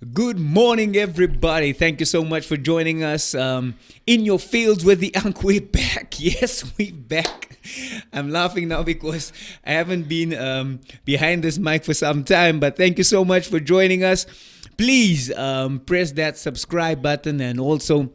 Good morning, everybody. Thank you so much for joining us in your fields with the Unk. We're back. Yes, we're back. I'm laughing now because I haven't been behind this mic for some time, but thank you so much for joining us. Please press that subscribe button and also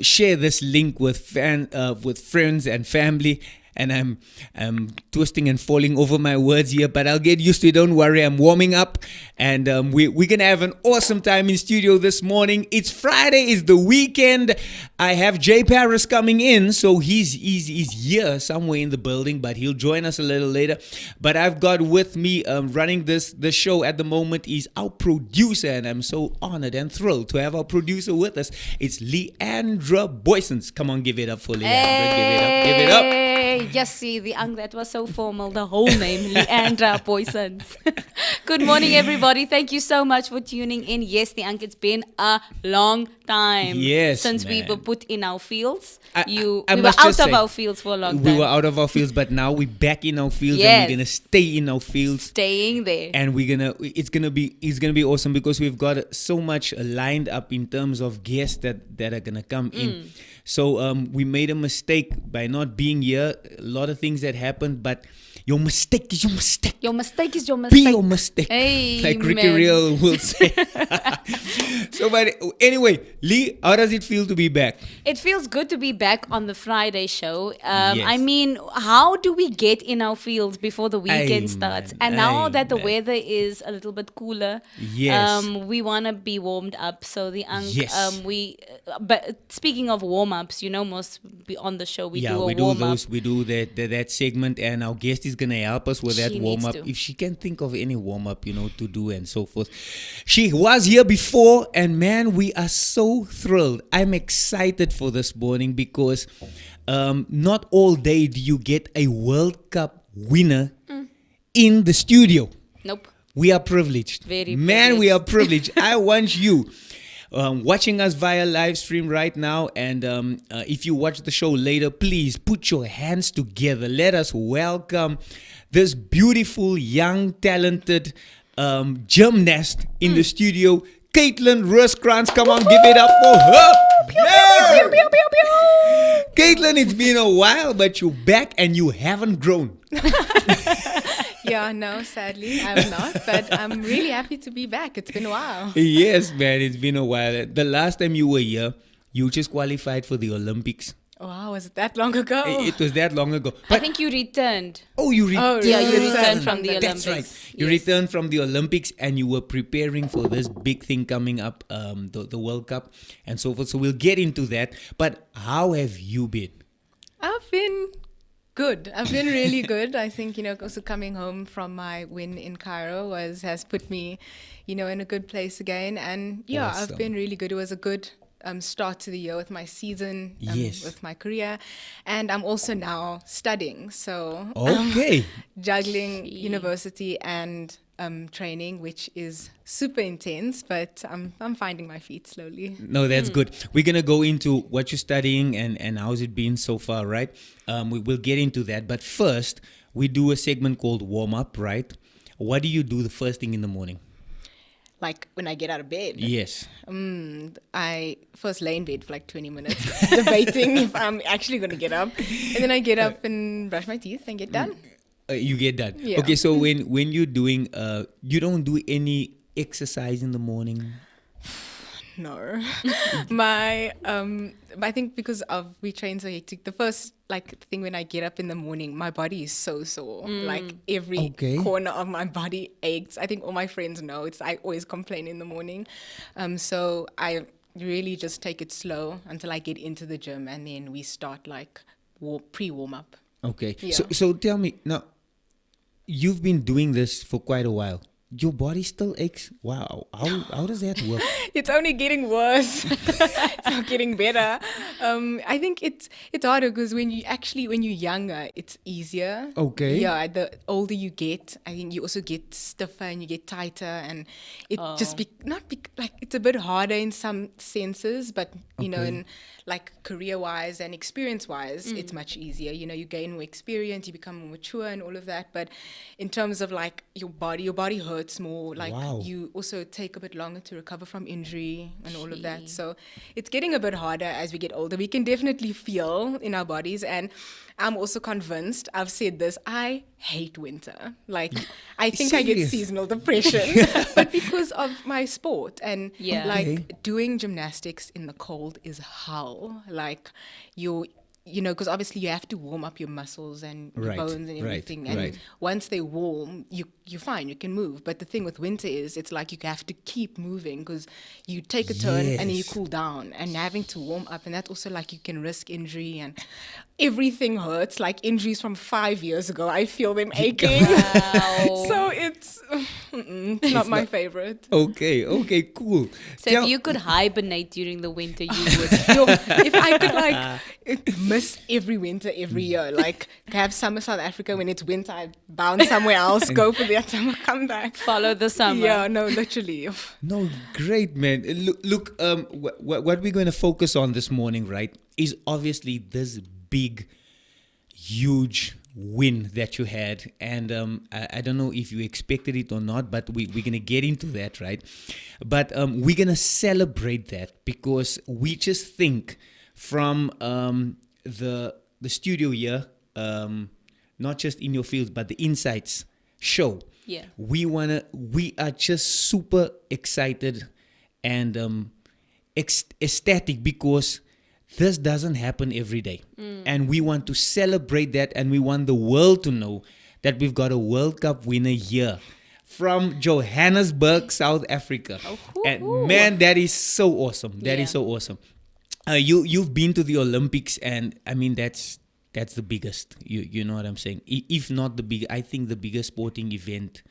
share this link with friends and family. And I'm twisting and falling over my words here, but I'll get used to it. Don't worry, I'm warming up, and we're gonna have an awesome time in studio this morning. It's Friday, it's the weekend. I have Jay Paris coming in, so he's here somewhere in the building, but he'll join us a little later. But I've got with me running the show at the moment is our producer, and I'm so honored and thrilled to have our producer with us. It's Leandra Boysons. Come on, give it up for Leandra. Hey. Give it up. Yes, see, that was so formal. The whole name, Leandra Boysons. Good morning, everybody. Thank you so much for tuning in. Yes, it's been a long time since we were put in our fields. We were out of our fields for a long time. We were out of our fields, but now we're back in our fields, and we're gonna stay in our fields. Staying there. And it's gonna be awesome because we've got so much lined up in terms of guests that are gonna come in. So we made a mistake by not being here. A lot of things that happened, but your mistake is your mistake. Your mistake is your mistake. Be your mistake. Hey, like Ricky Real will say. So, but anyway, Lee, how does it feel to be back? It feels good to be back on the Friday show. Yes. I mean, how do we get in our fields before the weekend starts? And now that the weather is a little bit cooler, we want to be warmed up. So the but speaking of warm-ups, most on the show we do a warm-up. We do that segment, and our guest is gonna help us with that warm-up if she can think of any warm-up to do and so forth. She was here before, and man, we are so thrilled. I'm excited for this morning because not all day do you get a World Cup winner in the studio. Nope. We are privileged. Very Man, privileged. we are privileged. I want you watching us via live stream right now, and if you watch the show later, please put your hands together. Let us welcome this beautiful, young, talented gymnast in the studio, Caitlin Rooskrantz. Come on, give it up for her. Yeah. Caitlin, it's been a while, but you're back and you haven't grown. Yeah, no, sadly, I'm not. But I'm really happy to be back. It's been a while. Yes, man, it's been a while. The last time you were here, you just qualified for the Olympics. Wow, was it that long ago? It was that long ago. I think you returned. Oh, you returned. Yeah, you returned from the That's Olympics. right. You Yes. returned from the Olympics, and you were preparing for this big thing coming up, the World Cup and so forth. So we'll get into that. But how have you been? I've been good. I've been really good. I think, also coming home from my win in Cairo has put me, in a good place again. And yeah, Awesome. I've been really good. It was a good start to the year with my season, with my career. And I'm also now studying. So Okay. juggling university and training, which is super intense, but I'm finding my feet slowly. No, that's good. We're going to go into what you're studying and how's it been so far, right? We will get into that. But first, we do a segment called Warm Up, right? What do you do the first thing in the morning? Like when I get out of bed. Yes. I first lay in bed for like 20 minutes, debating if I'm actually going to get up. And then I get up and brush my teeth and get done. You get done. Yeah. Okay, so when you're doing, you don't do any exercise in the morning? No. I think because we train so hectic, the first thing when I get up in the morning, my body is so sore. Like every corner of my body aches. I think all my friends know. I always complain in the morning. So I really just take it slow until I get into the gym, and then we start pre-warm up. Okay. Yeah. So tell me, now, you've been doing this for quite a while. Your body still aches? Wow. How does that work? It's only getting worse. It's not getting better. I think it's harder because when you're younger, it's easier. Okay. Yeah, the older you get, I think you also get stiffer and you get tighter, and it it's a bit harder in some senses, but in career-wise and experience-wise, it's much easier. You gain more experience, you become more mature and all of that. But in terms of your body hurts hurts more. Like you also take a bit longer to recover from injury and all of that. So it's getting a bit harder as we get older. We can definitely feel in our bodies. And I'm also convinced, I've said this, I hate winter. Like, I think I get seasonal depression, but because of my sport and doing gymnastics in the cold is hell. Like, because obviously you have to warm up your muscles and your bones and everything. And once they warm, you're fine, you can move. But the thing with winter is it's like you have to keep moving because you take a turn and then you cool down and having to warm up. And that's also like you can risk injury and everything hurts. Like injuries from 5 years ago, I feel them aching. Wow. So it's not my favorite. Okay, cool. So if you could hibernate during the winter, you would. If I could miss every winter every year, like have summer South Africa, when it's winter I bounce somewhere else, go for that summer, come back, follow the summer. Yeah, no, literally. No, great, man. Look, what we're going to focus on this morning, right, is obviously this big, huge win that you had, and I don't know if you expected it or not, but we're going to get into that, right? But we're going to celebrate that because we just think from the studio here, not just in your fields, but the Insights show. Yeah, we are just super excited and ecstatic because this doesn't happen every day. And we want to celebrate that, and we want the world to know that we've got a World Cup winner here from Johannesburg, South Africa. And man, that is so awesome. That is so awesome. You've been to the Olympics, and I mean that's the biggest. You know what I'm saying? If not the big, I think the biggest sporting event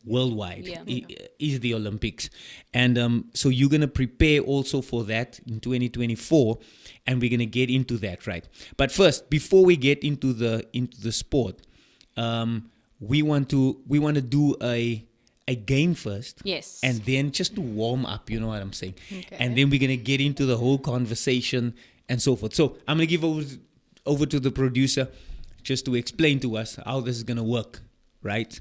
worldwide is the Olympics, and so you're gonna prepare also for that in 2024, and we're gonna get into that, right? But first, before we get into the sport, we want to do a game first, yes, and then just to warm up, you know what I'm saying? Okay. And then we're gonna get into the whole conversation and so forth. So I'm gonna give over to the producer just to explain to us how this is gonna work, right?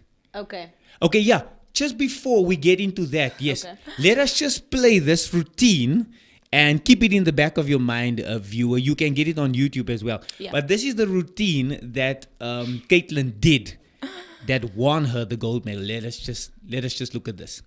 Okay, yeah. Just before we get into that, yes, let us just play this routine and keep it in the back of your mind, viewer. You can get it on YouTube as well. Yeah. But this is the routine that Caitlin did that won her the gold medal. Let us just look at this.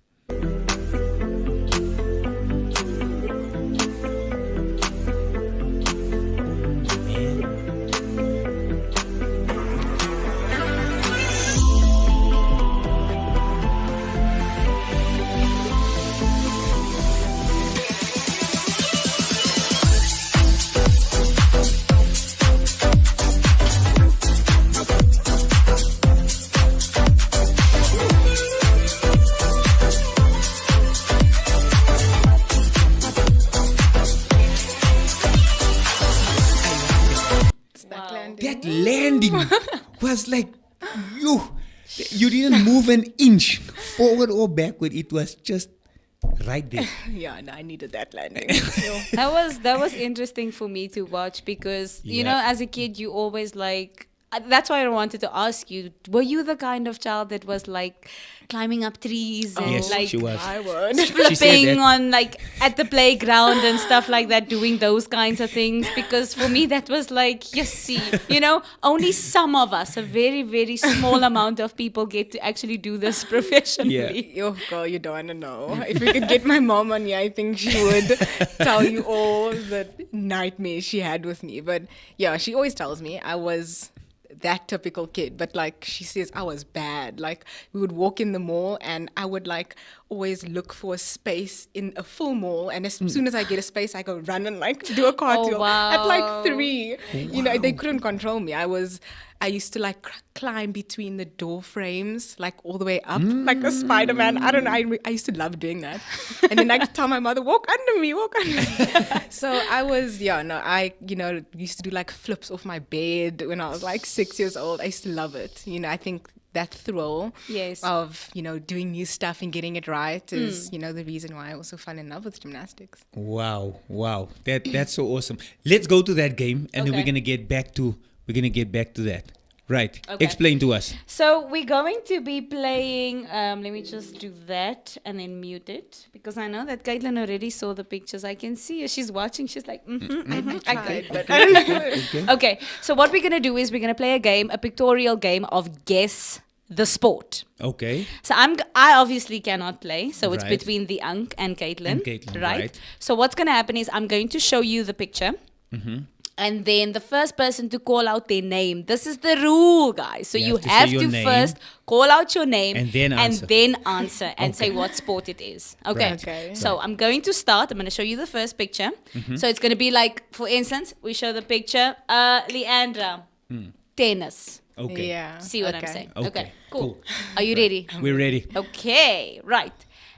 That landing was like you didn't move an inch forward or backward. It was just right there. Yeah, no, I needed that landing. That was interesting for me to watch because you know, as a kid, you always like. That's why I wanted to ask you: were you the kind of child that was like climbing up trees and yes, like she was. I would. flipping on like at the playground and stuff like that, doing those kinds of things? Because for me, that was like, you see, you know, only some of us, a very, very small amount of people get to actually do this professionally. Yeah. Oh, girl, you don't want to know. If we could get my mom on here, I think she would tell you all the nightmares she had with me. But yeah, she always tells me I was that typical kid, but like she says I was bad. Like we would walk in the mall and I would like always look for a space in a full mall, and as soon as I get a space I go run and like do a cartwheel at like 3. You know, they couldn't control me. I used to like climb between the door frames, like all the way up, like a Spider-Man. I don't know. I used to love doing that. And then I could tell my mother, walk under me. So I was, I used to do like flips off my bed when I was like 6 years old. I used to love it. You know, I think that thrill of, doing new stuff and getting it right is, the reason why I also fell in love with gymnastics. Wow. That's so awesome. Let's go to that game, and then we're going to get back to that. Right. Okay. Explain to us. So we're going to be playing. Let me just do that and then mute it because I know that Caitlin already saw the pictures. I can see her. She's watching. She's like, Okay. So what we're gonna do is we're gonna play a game, a pictorial game of guess the sport. Okay. So I obviously cannot play. So it's Right. between the Ank and Caitlin. And Caitlin, right. So what's gonna happen is I'm going to show you the picture. And then the first person to call out their name. This is the rule, guys. So you have to first call out your name and then answer, and say what sport it is. Okay. Right. Okay. So I'm going to start. I'm going to show you the first picture. So it's going to be like, for instance, we show the picture, Leandra, tennis. Okay. Yeah. See what I'm saying? Okay. Cool. Are you ready? We're ready. Okay, right.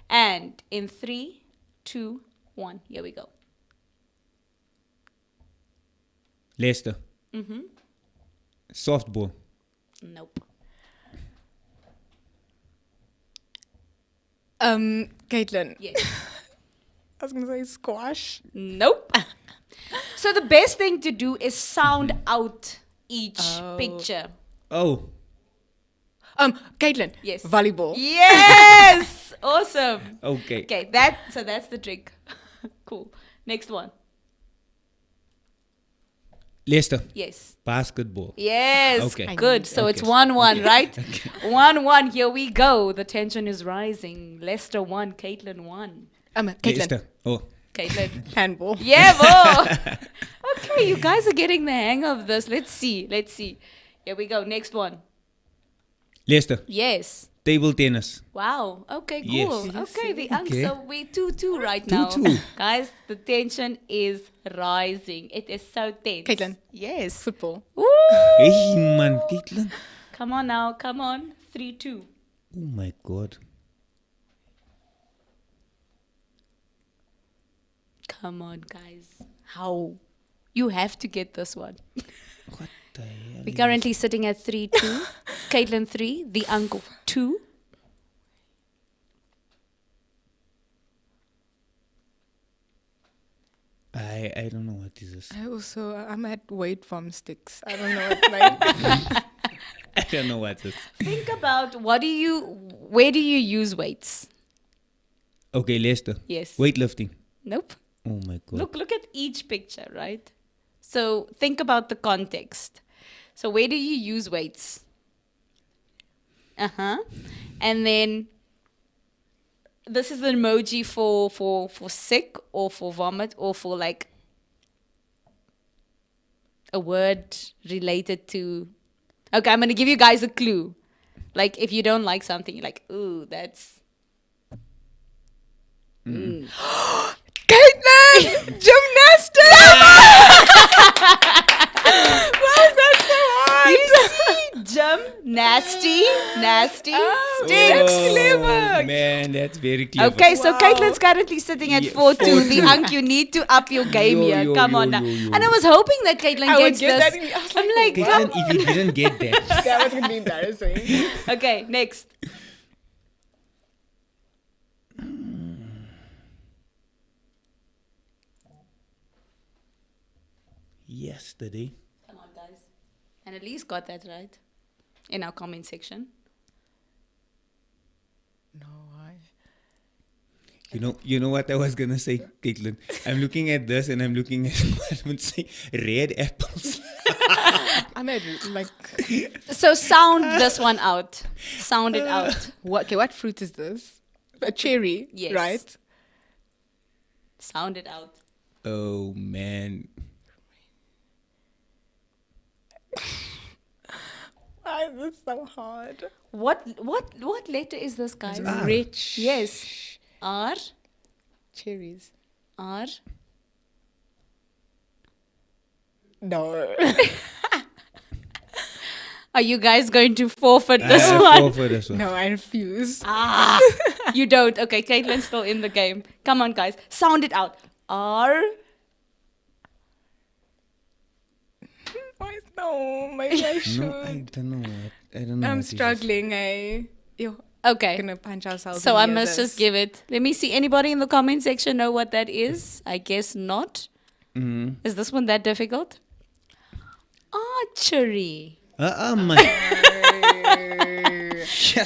And in 3, 2, 1, here we go. Leicester. Softball. Nope. Caitlin. Yes. I was gonna say squash. Nope. So the best thing to do is sound out each picture. Oh. Caitlin. Yes. Volleyball. Yes. Awesome. Okay. Okay, that's the trick. Cool. Next one. Leicester. Yes. Basketball. Yes. Okay. Good. So it's Okay. 1-1, right? 1-1. Here we go. The tension is rising. Leicester 1, Caitlin 1. Caitlin. Leicester. Oh. Caitlin. Handball. Yeah, boy. Okay, you guys are getting the hang of this. Let's see. Here we go. Next one. Leicester. Yes. Table tennis. Wow. Okay, cool. Yes. Okay, the Okay. so we 2-2 right now. 2-2. Guys, the tension is rising. It is so tense. Caitlin. Yes. Football. Woo! Hey, man. Caitlin. Come on now. Come on. 3-2. Oh, my God. Come on, guys. How? You have to get this one. What the hell? We're currently sitting at 3-2. Caitlin 3, the uncle 2. I don't know what is this. I'm at weight farm sticks. I don't know what like. I don't know what this. Think about where do you use weights? Okay, Leicester. Yes. Weightlifting. Nope. Oh my God. Look at each picture, right? So think about the context. So where do you use weights? And then this is an emoji for sick or for vomit or for like a word related to. Okay, I'm gonna give you guys a clue. Like if you don't like something, you're like, ooh, that's. Caitlin! Gymnastics! Why is that so hard? You see, nasty sticks. Oh, Clever. man, that's very clever. Okay, so Wow. Caitlin's currently sitting at Yeah, 4-2. The 4-2. Unk, you need to up your game here. Come on now. yo. And I was hoping that Caitlin I would gets get this. that. I was I'm like, Caitlin, come if you didn't get that. that was gonna be embarrassing. on. Okay, next. Yesterday. Come on, guys. And at least got that right in our comment section. No, why? You know what I was gonna say, Caitlin? I'm looking at this and I'm looking at what I would say red apples. I'm at like. So sound this one out. Sound it out. What fruit is this? A cherry. Yes. Right. Sound it out. Oh man. Why is this so hard? What letter is this, guys? R. Rich. Yes. R. Cherries. R. No. Are you guys going to forfeit this I one? go for this one. No, I refuse. Ah, you don't. Okay, Caitlin's still in the game. Come on, guys. Sound it out. R. Why? No, maybe I should. No, I don't know. I don't know. I'm what this is. struggling. Yo, Okay. gonna punch ourselves. So in I here, must this. just give it. Let me see. Anybody in the comment section know what that is? I guess not. Mhm. Is this one that difficult? Archery. Yes.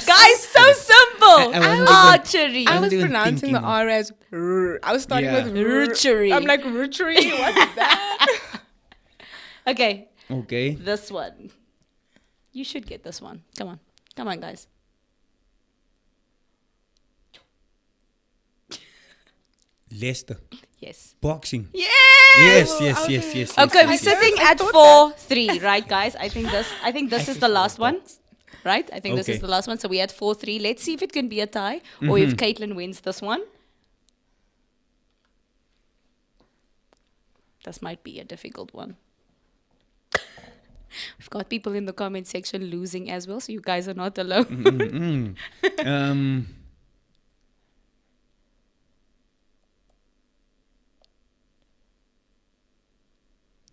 Guys, so simple. Archery. I was pronouncing the R as R. I was starting with Roochery. I'm like, roochery? What's that? Okay. Okay. This one. You should get this one. Come on. Come on, guys. Leicester. Yes. Boxing. Yes. Yes. Okay, we're sitting at 4-3, right, guys? I think this is the last one. Right? I think this is the last one. So we had 4-3. Let's see if it can be a tie or if Caitlin wins this one. This might be a difficult one. We've got people in the comment section losing as well, so you guys are not alone.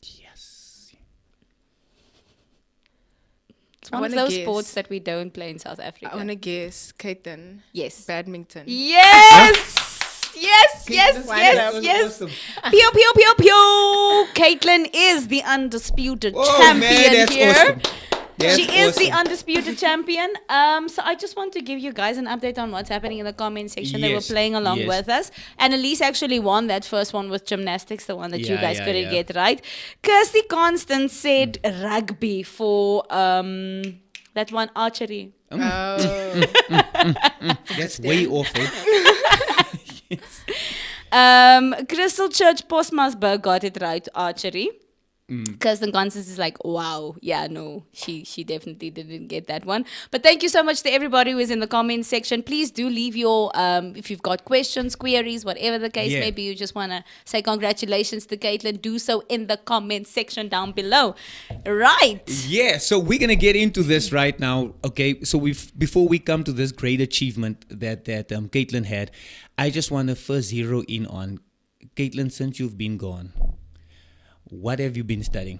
Yes. It's one of those sports that we don't play in South Africa. I want to guess, Caitlin. Yes. Badminton. Yes! Yes. Awesome. Pew. Caitlin is the undisputed champion man, that's here. Awesome. She is the undisputed champion. So I just want to give you guys an update on what's happening in the comment section. They were playing along with us. And Elise actually won that first one with gymnastics, the one that you guys couldn't get right. Kirsty Constance said rugby for that one, archery. Oh. That's way off. Crystal Church Postmasburg got it right, archery. Kirsten Constance is like, wow, yeah, no, she definitely didn't get that one. But thank you so much to everybody who is in the comments section. Please do leave your, if you've got questions, queries, whatever the case, maybe you just want to say congratulations to Caitlin, do so in the comments section down below. Right. Yeah, so we're going to get into this right now. Okay, so before we come to this great achievement that Caitlin had, I just want to first zero in on Caitlin, since you've been gone. What have you been studying?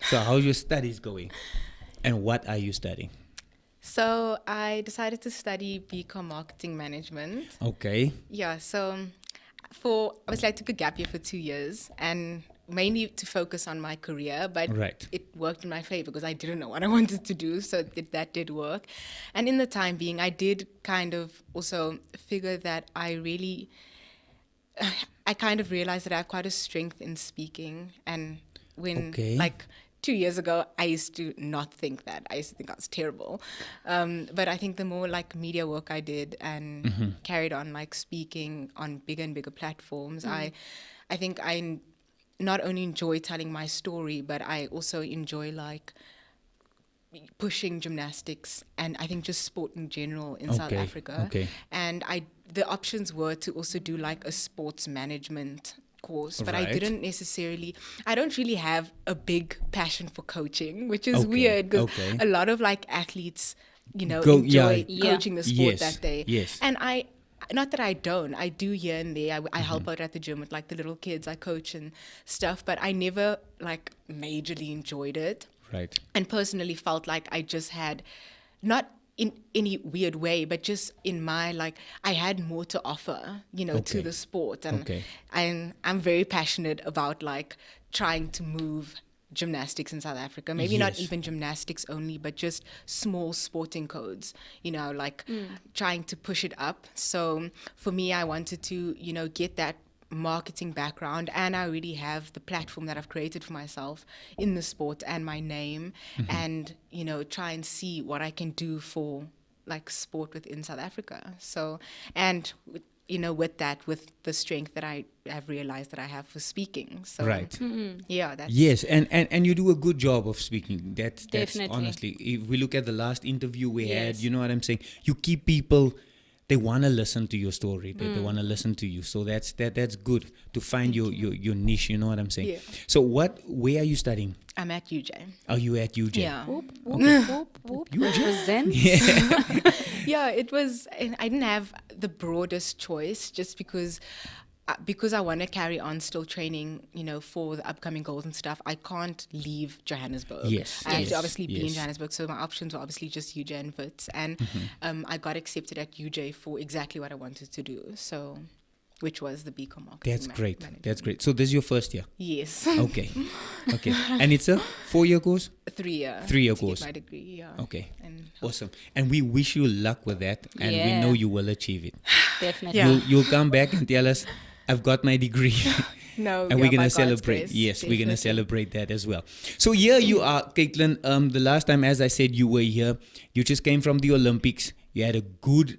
So how's your studies going? And what are you studying? So I decided to study BCom Marketing Management. Okay. Yeah, so obviously I took a gap year for 2 years and mainly to focus on my career, but it worked in my favor because I didn't know what I wanted to do, so that did work. And in the time being, I did kind of also figure that I kind of realized that I have quite a strength in speaking. And when, like 2 years ago, I used to not think that. I used to think I was terrible. But I think the more like media work I did and carried on like speaking on bigger and bigger platforms, I think I not only enjoy telling my story, but I also enjoy like pushing gymnastics and I think just sport in general in South Africa. And the options were to also do like a sports management course, but I don't really have a big passion for coaching, which is weird because a lot of like athletes, enjoy coaching the sport that day. And not that I don't, I do here and there. I help out at the gym with like the little kids I coach and stuff, but I never like majorly enjoyed it. Right. And personally felt like I just had, not in any weird way, but just in my, like, I had more to offer, to the sport. And I'm very passionate about, like, trying to move gymnastics in South Africa. Maybe not even gymnastics only, but just small sporting codes, trying to push it up. So for me, I wanted to, get that marketing background, and I already have the platform that I've created for myself in the sport and my name, and try and see what I can do for like sport within South Africa. So, and with the strength that I have realized that I have for speaking. So that's and you do a good job of speaking. That's honestly, if we look at the last interview we had, you know what I'm saying, you keep people, they want to listen to your story. They want to listen to you. So that's good to find your niche. You know what I'm saying? Yeah. So where are you studying? I'm at UJ. Are you at UJ? Yeah. Whoop. Represent. Yeah, it was. I didn't have the broadest choice just because I want to carry on still training, for the upcoming goals and stuff. I can't leave Johannesburg. I have to obviously be in Johannesburg. So my options were obviously just UJ and Wits. And I got accepted at UJ for exactly what I wanted to do. So, which was the BCom marketing. That's great. That's great. So this is your first year? Yes. Okay. Okay. And it's a 4-year course? 3-year. 3-year course. My degree, yeah. Okay. Awesome. And we wish you luck with that. And we know you will achieve it. Definitely. Yeah. You'll come back and tell us, I've got my degree. No, and we're going to celebrate. Yes, we're going to celebrate that as well. So here you are, Caitlin. The last time, as I said, you were here. You just came from the Olympics. You had a good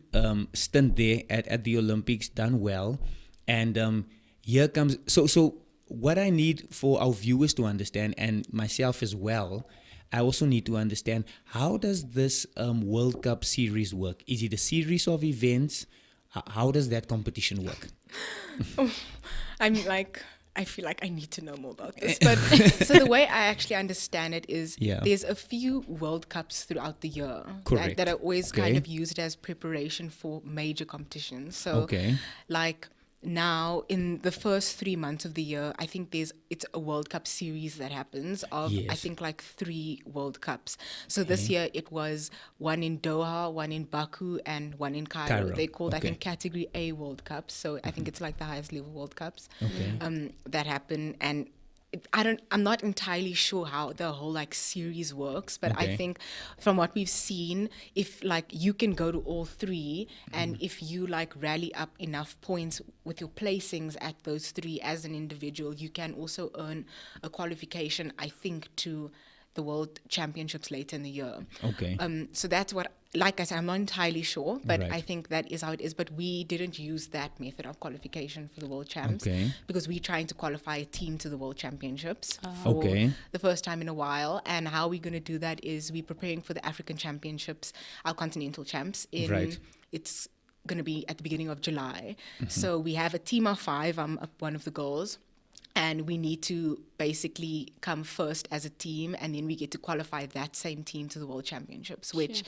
stint there at the Olympics, done well. And here comes... So what I need for our viewers to understand, and myself as well, I also need to understand, how does this World Cup series work? Is it a series of events? How does that competition work? I feel like I need to know more about this. But so the way I actually understand it is there's a few World Cups throughout the year that are always kind of used as preparation for major competitions. So like now in the first 3 months of the year, I think it's a World Cup series that happens of I think like 3 World Cups. So this year it was one in Doha, one in Baku, and one in Cairo. They called I think Category A World Cups. So I think it's like the highest level World Cups that happen. And I'm not entirely sure how the whole like series works, but I think from what we've seen, if like you can go to all 3, and if you like rally up enough points with your placings at those 3 as an individual, you can also earn a qualification, I think, to the World Championships later in the year. So that's what, like I said, I'm not entirely sure, but I think that is how it is. But we didn't use that method of qualification for the World Champs because we're trying to qualify a team to the World Championships for the first time in a while. And how we're going to do that is we're preparing for the African Championships, our continental champs. It's going to be at the beginning of July. So we have a team of 5. I'm one of the girls. And we need to basically come first as a team, and then we get to qualify that same team to the World Championships, which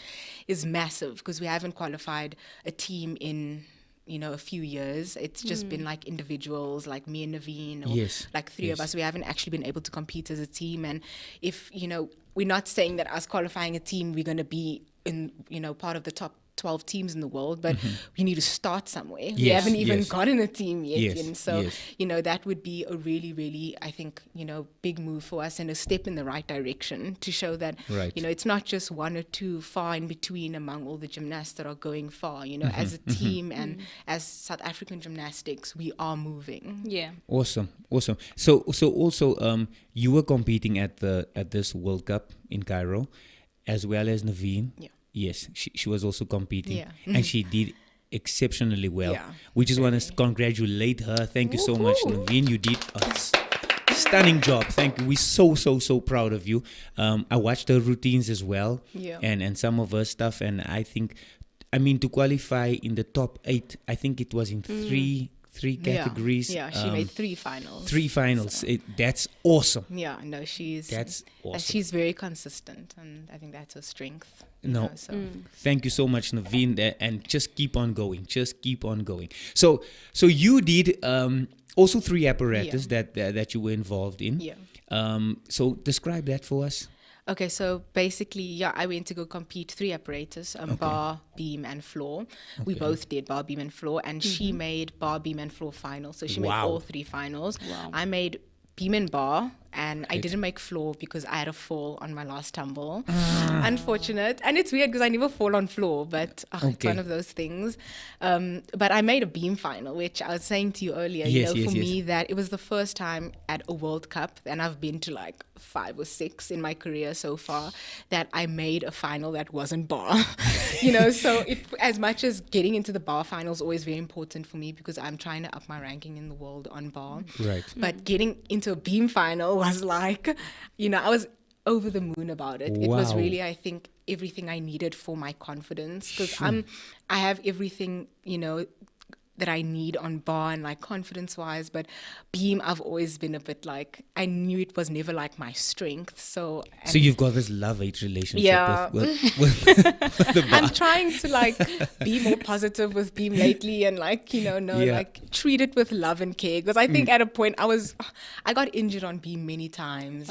is massive because we haven't qualified a team in, a few years. It's just been like individuals, like me and Naveen, or like 3 of us. We haven't actually been able to compete as a team. And if, we're not saying that us qualifying a team, we're going to be in, part of the top 12 teams in the world, but we need to start somewhere. We haven't even gotten a team yet. And so, that would be a really, really, I think, big move for us and a step in the right direction to show that, it's not just 1 or 2 far in between among all the gymnasts that are going far, as a team and as South African gymnastics, we are moving. Yeah. Awesome. So also, you were competing at this World Cup in Cairo, as well as Naveen. Yeah. Yes, she was also competing, and she did exceptionally well. We just want to congratulate her. Thank you so much, Naveen. You did a stunning job. Thank you. We're so proud of you. I watched her routines as well, and some of her stuff. And I think, to qualify in the top 8, I think it was in three categories. Yeah, she made 3 finals. 3 finals. So. That's awesome. Yeah, no, that's awesome. She's very consistent, and I think that's her strength. Thank you so much, Naveen, and just keep on going. So you did also 3 apparatus that you were involved in. So describe that for us. Okay, so basically, I went to go compete 3 apparatus, bar, beam, and floor. We both did bar, beam, and floor, and she made bar, beam, and floor finals. So she made all 3 finals. Wow. I made beam and bar, and I didn't make floor because I had a fall on my last tumble. Unfortunate. And it's weird because I never fall on floor, but it's one of those things. But I made a beam final, which I was saying to you earlier, for me, that it was the first time at a World Cup, and I've been to like 5 or 6 in my career so far, that I made a final that wasn't bar. So as much as getting into the bar final is always very important for me because I'm trying to up my ranking in the world on bar. Right. But getting into a beam final was like, I was over the moon about it. Wow. It was really, I think, everything I needed for my confidence because I have everything, that I need on bar and like confidence wise, but beam I've always been a bit like, I knew it was never like my strength. So you've got this love-hate relationship with the bar. I'm trying to like be more positive with beam lately and like, like treat it with love and care because I think at a point I got injured on beam many times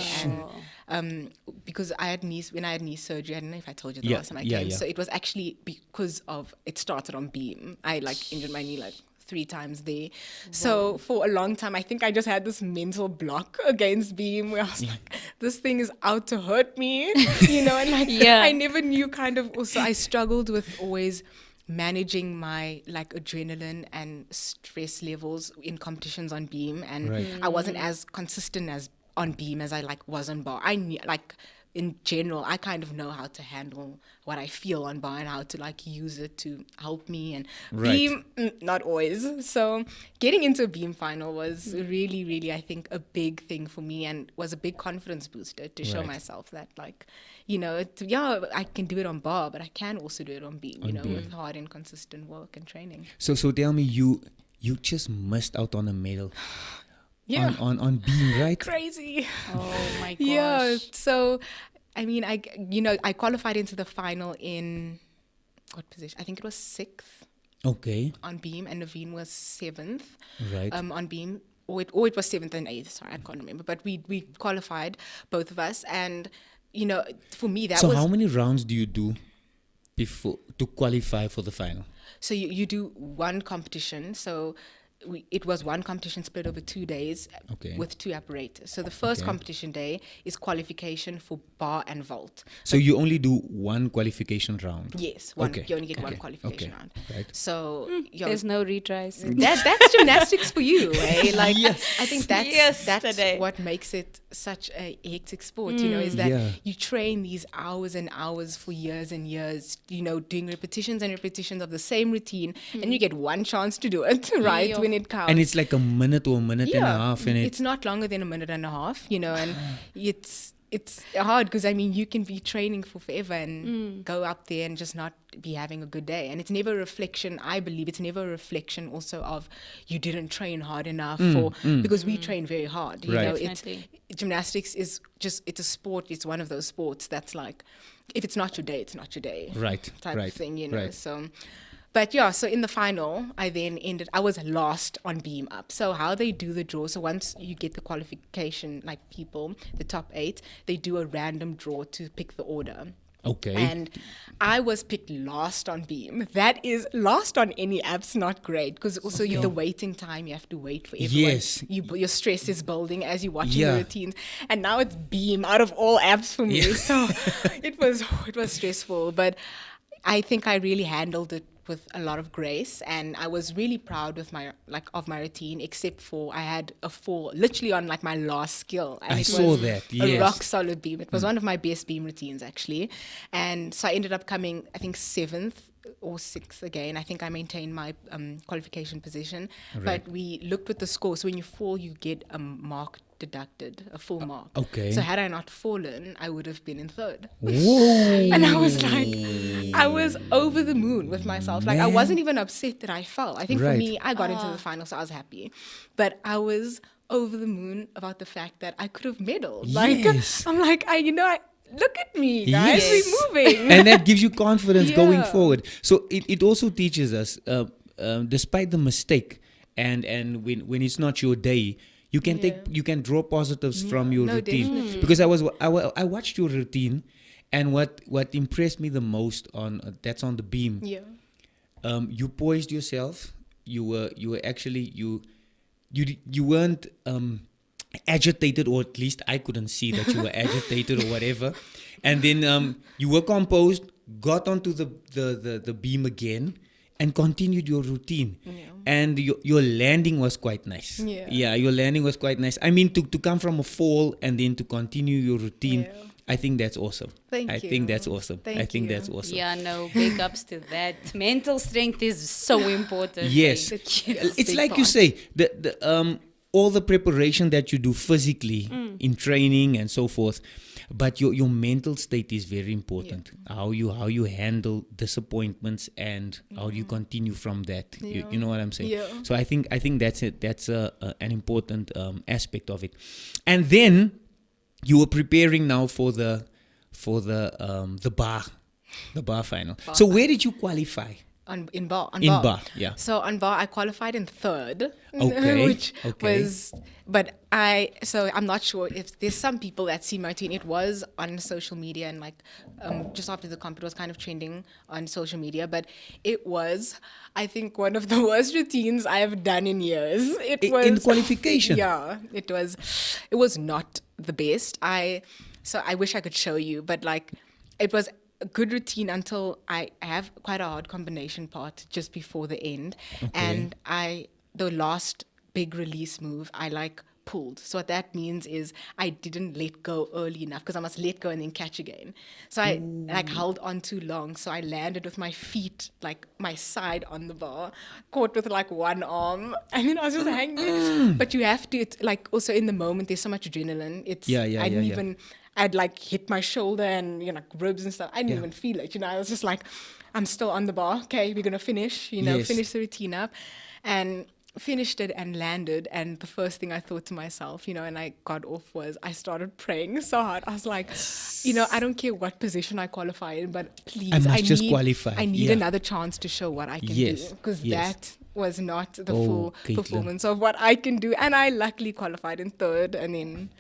and because when I had knee surgery, I don't know if I told you the last time I came. So it was actually because of it started on beam. I like injured my knee like 3 times there. So for a long time, I think I just had this mental block against beam where I was like, this thing is out to hurt me, and like I never knew kind of also I struggled with always managing my like adrenaline and stress levels in competitions on beam, and I wasn't as consistent as on beam as I like was on bar. I knew like in general, I kind of know how to handle what I feel on bar and how to like use it to help me, and beam, not always. So getting into a beam final was really, really, I think, a big thing for me, and was a big confidence booster to show myself that like, I can do it on bar, but I can also do it on beam, with hard and consistent work and training. So tell me, you just missed out on a medal. Yeah. On beam, right? Crazy. Oh my gosh. Yeah. So, I mean, I qualified into the final in what position? I think it was 6th. Okay. On beam, and Naveen was 7th. Right. On beam, or it was 7th and 8th. Sorry, I can't remember. But we qualified, both of us, and for me that was. So how many rounds do you do before to qualify for the final? So you do one competition. So it was one competition split over 2 days with 2 apparatus. So the first competition day is qualification for bar and vault. So you only do one qualification round? Yes, one. You only get one qualification round. Right. So there's no retries. That's gymnastics for you, eh? Like yes. I think that's what makes it such a hectic sport, is that you train these hours and hours for years and years, doing repetitions and repetitions of the same routine, and you get one chance to do it, right? When it counts. And it's like a minute or a minute and a half. And it's not longer than a minute and a half, and it's hard because, I mean, you can be training for forever and go up there and just not be having a good day. And it's never a reflection, I believe, it's never a reflection also of you didn't train hard enough because we train very hard. Gymnastics is just, it's a sport, it's one of those sports that's like, if it's not your day, it's not your day. Right. Type of thing, so... But so in the final, I was last on beam up. So how they do the draw, so once you get the qualification, like people, the top 8, they do a random draw to pick the order. Okay. And I was picked last on beam. That is, last on any app's not great, because also the waiting time, you have to wait for everyone. Yes. Your stress is building as you're watching the routines. And now it's beam out of all apps for me. So it was stressful. But I think I really handled it with a lot of grace, and I was really proud with my routine, except for I had a fall literally on like my last skill, and I saw that. Yes. A rock solid beam. It was one of my best beam routines actually, and so I ended up coming, I think, 7th or 6th again. I think I maintained my qualification position, but we looked with the score. So when you fall, you get a mark deducted, a full mark. Okay. So had I not fallen, I would have been in 3rd. Whoa. And I was like, I was over the moon with myself. Like, I wasn't even upset that I fell. I think for me, I got into the final, so I was happy. But I was over the moon about the fact that I could have medaled. Like, I'm like, look at me, guys, we're moving. And that gives you confidence going forward. So it also teaches us, despite the mistake, and when it's not your day, you can draw positives from your routine. Definitely. Because I watched your routine, and what impressed me the most on that's on the beam. Yeah. You poised yourself. You were actually you weren't agitated, or at least I couldn't see that you were agitated or whatever. And then you were composed, got onto the beam again, and continued your routine. Yeah. And your landing was quite nice. Yeah, your landing was quite nice. I mean, to come from a fall and then to continue your routine, I think that's awesome. I think that's awesome. That's awesome. Yeah, no, big ups to that. Mental strength is so important. Yes. It's like you say, the all the preparation that you do physically in training and so forth, but your mental state is very important. How you handle disappointments and how you continue from that. You know what I'm saying? So I think that's it. That's an important aspect of it. And then you were preparing now for the bar final. So where did you qualify? in bar. In bar, yeah. So on bar, I qualified in third, Okay. which was, but I'm not sure if there's some people that see my routine. It was on social media and like just after the comp, it was kind of trending on social media, but it was, I think, one of the worst routines I have done in years. It was in qualification. Yeah, it was not the best. So I wish I could show you, but like it was a good routine until I have quite a hard combination part just before the end. Okay. And the last big release move, I like pulled. So what that means is I didn't let go early enough because I must let go and then catch again. So I like held on too long. So I landed with my feet, like my side on the bar, caught with like one arm. And then I was just hanging. But you have to, like also in the moment, there's so much adrenaline. I'd like hit my shoulder and, like ribs and stuff. I didn't even feel it, I was just like, I'm still on the bar. Okay, we're going to finish, finish the routine up. And finished it and landed. And the first thing I thought to myself, and I got off was I started praying so hard. I was like, I don't care what position I qualify in, but please, I need another chance to show what I can do. Because that was not the full performance of what I can do. And I luckily qualified in third and then...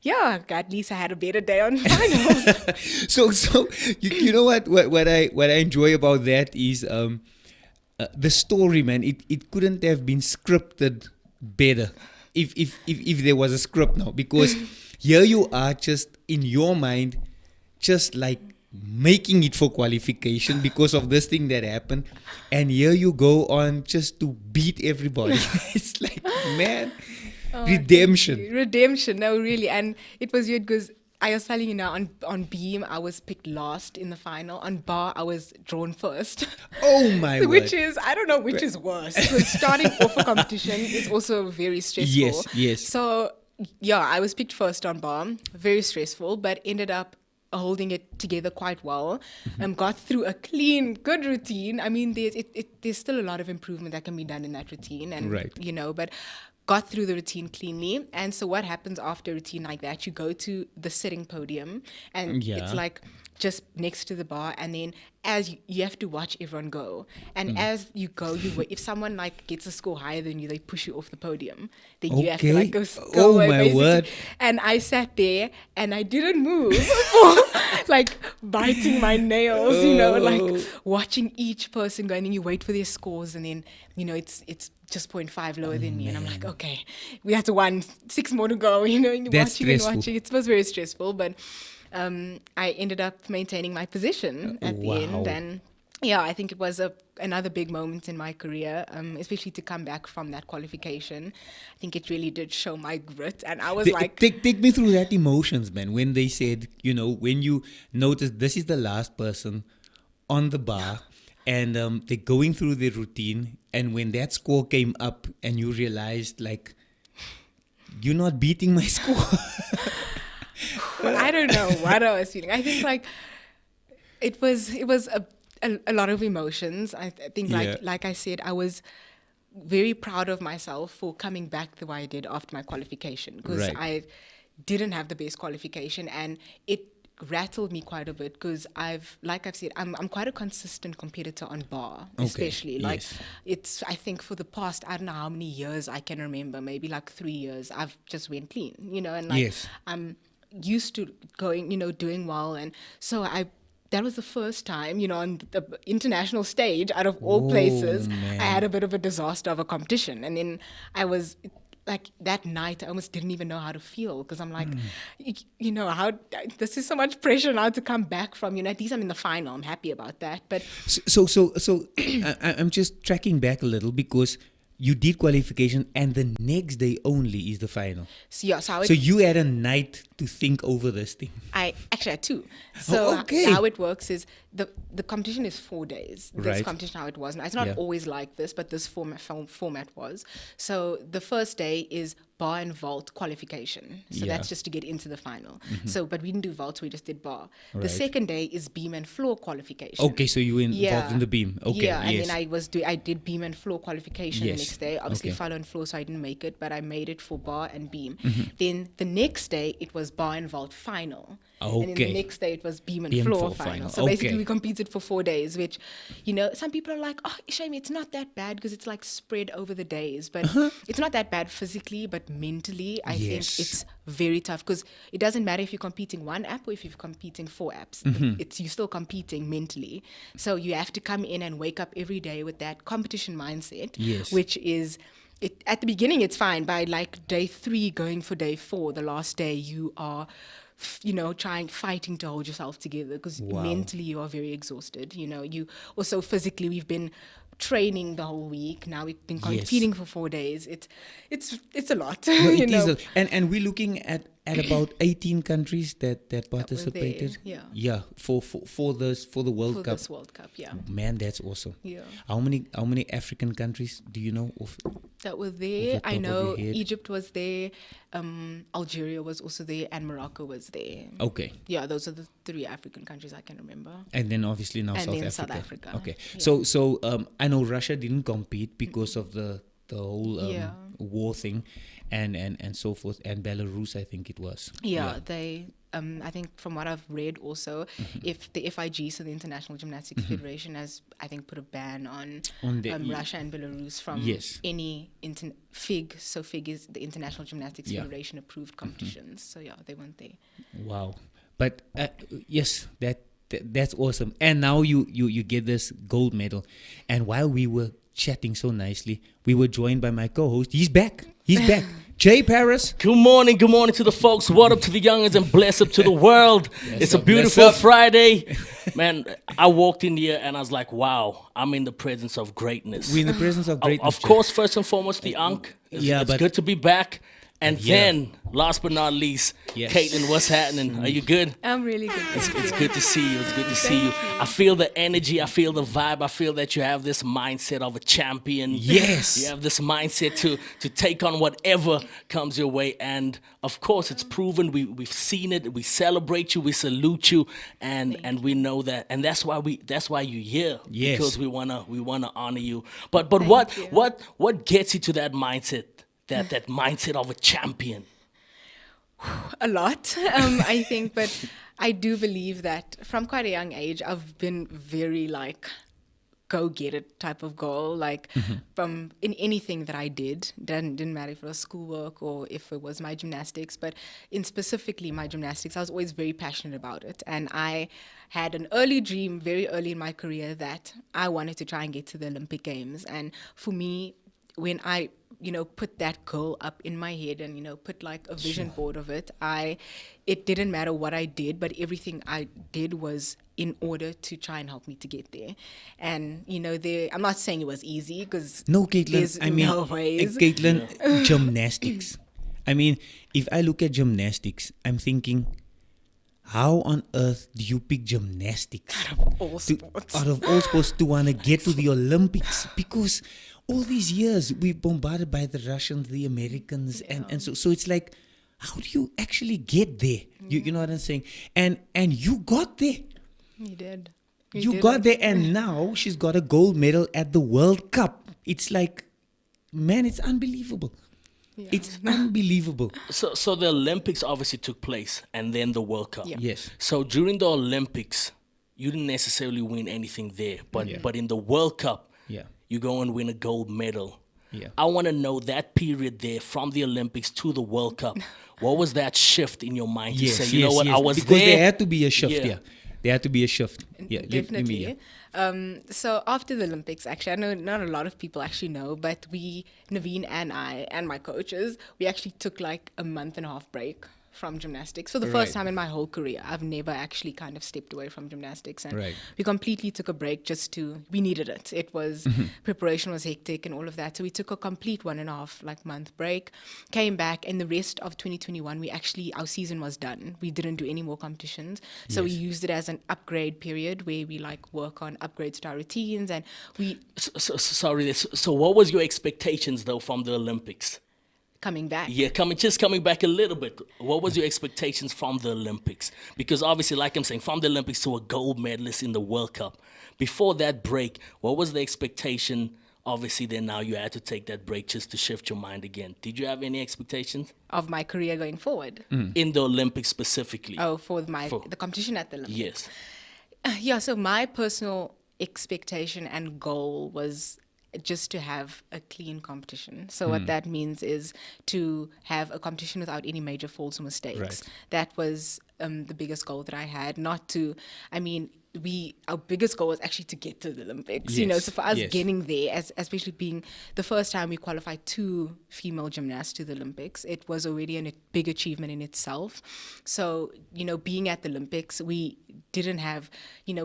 Yeah, at least I had a better day on finals. So you know what I enjoy about that is the story, man. It couldn't have been scripted better if there was a script now, because here you are just in your mind, just like making it for qualification because of this thing that happened, and here you go on just to beat everybody. It's like, man. Redemption. No, really. And it was weird because I was telling you now, on beam I was picked last in the final. On bar I was drawn first. Oh my Which is, I don't know which is worse, because starting off a competition is also very stressful. Yes. So yeah, I was picked first on bar, very stressful, but ended up holding it together quite well. Got through a clean, good routine. I mean, there's still a lot of improvement that can be done in that routine, and but got through the routine cleanly. And so what happens after a routine like that, you go to the sitting podium, and it's like just next to the bar, and then as you have to watch everyone go, and as you go, if someone like gets a score higher than you, they push you off the podium, then you have to like go away, my basically. word. And I sat there and I didn't move for like biting my nails, like watching each person go, and then you wait for their scores, and then it's just 0.5 lower than me, and I'm like, okay, we have to 6 more to go, That's watching stressful. and watching. It was very stressful, but I ended up maintaining my position at the end, and I think it was another big moment in my career, especially to come back from that qualification. I think it really did show my grit, and I was take me through that emotions, man, when they said, when you noticed this is the last person on the bar, and they're going through their routine, and when that score came up and you realized, like, you're not beating my score. I don't know what I was feeling. I think like it was a lot of emotions. I think like I said, I was very proud of myself for coming back the way I did after my qualification, because I didn't have the best qualification, and it rattled me quite a bit, because I've said, I'm quite a consistent competitor on bar, especially. It's, I think for the past, I don't know how many years I can remember, maybe like 3 years, I've just went clean, and like I'm used to going, doing well. And so that was the first time, on the international stage, out of all places, I had a bit of a disaster of a competition. And then I was like, that night I almost didn't even know how to feel, because I'm like, how this is so much pressure now to come back from, at least I'm in the final, I'm happy about that. But so I'm just tracking back a little, because you did qualification and the next day only is the final. So you had a night to think over this thing. I actually had 2. So how it works is the competition is 4 days. This competition, how it was. Now, it's not always like this, but this format was. So the first day is bar and vault qualification. So that's just to get into the final. So, but we didn't do vault, we just did bar. The second day is beam and floor qualification. Okay, so you were involved in the beam. Okay, and then I did beam and floor qualification the next day. Obviously final and floor, so I didn't make it, but I made it for bar and beam. Then the next day it was bar and vault final. And then the next day it was beam and floor final. So basically we competed for 4 days, which, some people are like, oh, Shame, it's not that bad because it's like spread over the days. But it's not that bad physically, but mentally, I think it's very tough because it doesn't matter if you're competing one app or if you're competing 4 apps. You're still competing mentally. So you have to come in and wake up every day with that competition mindset, which is... at the beginning, it's fine. By like day 3, going for day 4, the last day, you are, fighting to hold yourself together because mentally you are very exhausted. You also physically, we've been training the whole week. Now we've been competing for 4 days. It's a lot. Well, it is and we're looking at about 18 countries that participated. For the World Cup. This World Cup, Man, that's awesome. Yeah. How many African countries do you know of? That were there. I know Egypt was there, Algeria was also there, and Morocco was there. Okay. Yeah, those are the 3 African countries I can remember. And then obviously now South Africa. Okay. Yeah. So I know Russia didn't compete because of the whole war thing and so forth, and Belarus I think it was. They I think from what I've read also, if the FIG, so the International Gymnastics Federation, has, I think, put a ban on Russia and Belarus from any FIG. So FIG is the International Gymnastics Federation approved competitions. So they weren't there. Wow. But yes, that's awesome. And now you get this gold medal. And while we were chatting so nicely, we were joined by my co-host. He's back. Jay Paris. Good morning to the folks. What up to the youngins and bless up to the world. It's a beautiful Friday. Man, I walked in here and I was like, wow, I'm in the presence of greatness. We're in the presence of greatness. Of course, first and foremost, the Ankh. It's good to be back. And then, last but not least, Caitlin, what's happening? Are you good? I'm really good. It's good to see you. It's good to see you. I feel the energy. I feel the vibe. I feel that you have this mindset of a champion. Yes. You have this mindset to take on whatever comes your way. And, of course, it's proven. We've seen it. We celebrate you. We salute you. And we know that. And that's why you're here. Yes. Because we wanna honor you. But what gets you to that mindset? That mindset of a champion? A lot, I think, but I do believe that from quite a young age, I've been very go get it type of girl, from in anything that I did. Didn't matter if it was schoolwork or if it was my gymnastics, but in specifically my gymnastics, I was always very passionate about it. And I had an early dream, very early in my career, that I wanted to try and get to the Olympic Games. And for me, when I put that goal up in my head and, put a vision board of it, it didn't matter what I did, but everything I did was in order to try and help me to get there. And, I'm not saying it was easy because no, Caitlin, no ways. Caitlin, gymnastics. If I look at gymnastics, I'm thinking, how on earth do you pick gymnastics? Out of all sports to want to get to the Olympics? Because all these years we're bombarded by the Russians, the Americans, and so it's like, how do you actually get there? You know what I'm saying? And you got there. You did. You got there, and now she's got a gold medal at the World Cup. It's like, man, it's unbelievable. Yeah. It's unbelievable. So the Olympics obviously took place, and then the World Cup. Yeah. Yes. So during the Olympics, you didn't necessarily win anything there, but in the World Cup, you go and win a gold medal. Yeah. I want to know that period there from the Olympics to the World Cup. What was that shift in your mind to say, you know what, I was because there? There had to be a shift, There had to be a shift. Yeah, definitely. So after the Olympics, actually, I know not a lot of people actually know, but Naveen and I and my coaches, we actually took a month and a half break from gymnastics for the first time in my whole career. I've never actually kind of stepped away from gymnastics, and we completely took a break we needed it. It was preparation was hectic and all of that, so we took a complete 1.5 month break, came back, and the rest of 2021 our season was done. We didn't do any more competitions, so we used it as an upgrade period where we work on upgrades to our routines, and we so what was your expectations though from the Olympics? Coming back. Yeah, coming back a little bit. What was your expectations from the Olympics? Because obviously, like I'm saying, from the Olympics to a gold medalist in the World Cup. Before that break, what was the expectation obviously then now you had to take that break just to shift your mind again. Did you have any expectations? Of my career going forward? In the Olympics specifically? Oh, for the competition at the Olympics? Yes. Yeah, so my personal expectation and goal was just to have a clean competition. So what that means is to have a competition without any major faults or mistakes. Right. That was the biggest goal that I had. Our biggest goal was actually to get to the Olympics. Yes, So for us yes. getting there, especially being the first time we qualified 2 female gymnasts to the Olympics, it was already a big achievement in itself. So, being at the Olympics, we didn't have, we knew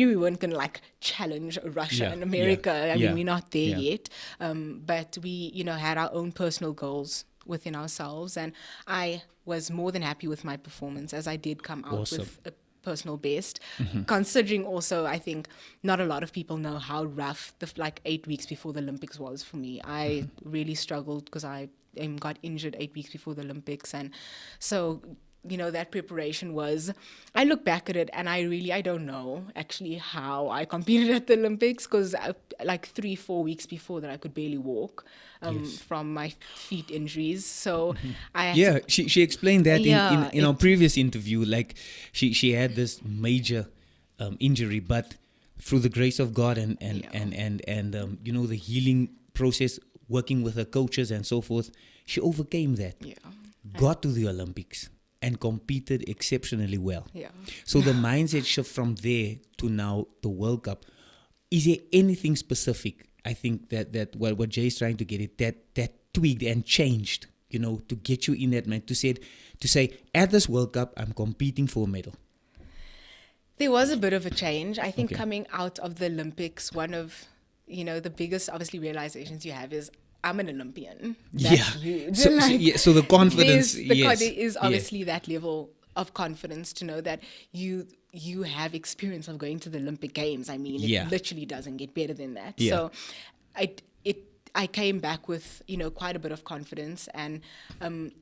we weren't going to like challenge Russia and America. We're not there yet. But we, had our own personal goals within ourselves. And I was more than happy with my performance, as I did come out with a personal best, considering also I think not a lot of people know how rough the 8 weeks before the Olympics was for me. I really struggled because I got injured 8 weeks before the Olympics, and so that preparation was, I look back at it and I don't know actually how I competed at the Olympics, because 3-4 weeks before that I could barely walk from my feet injuries. So she explained that in our previous interview, she had this major injury, but through the grace of God and the healing process, working with her coaches and so forth, she overcame that, got to the Olympics and competed exceptionally well. Yeah. So the mindset shift from there to now the World Cup, is there anything specific, I think, that what Jay is trying to get it, that tweaked and changed, to get you in that mind, to say, at this World Cup, I'm competing for a medal? There was a bit of a change. I think coming out of the Olympics, one of, the biggest, obviously, realizations you have is, I'm an Olympian. That's huge. So the confidence. There is obviously that level of confidence to know that you have experience of going to the Olympic Games. I mean, it literally doesn't get better than that. So I came back with, quite a bit of confidence. And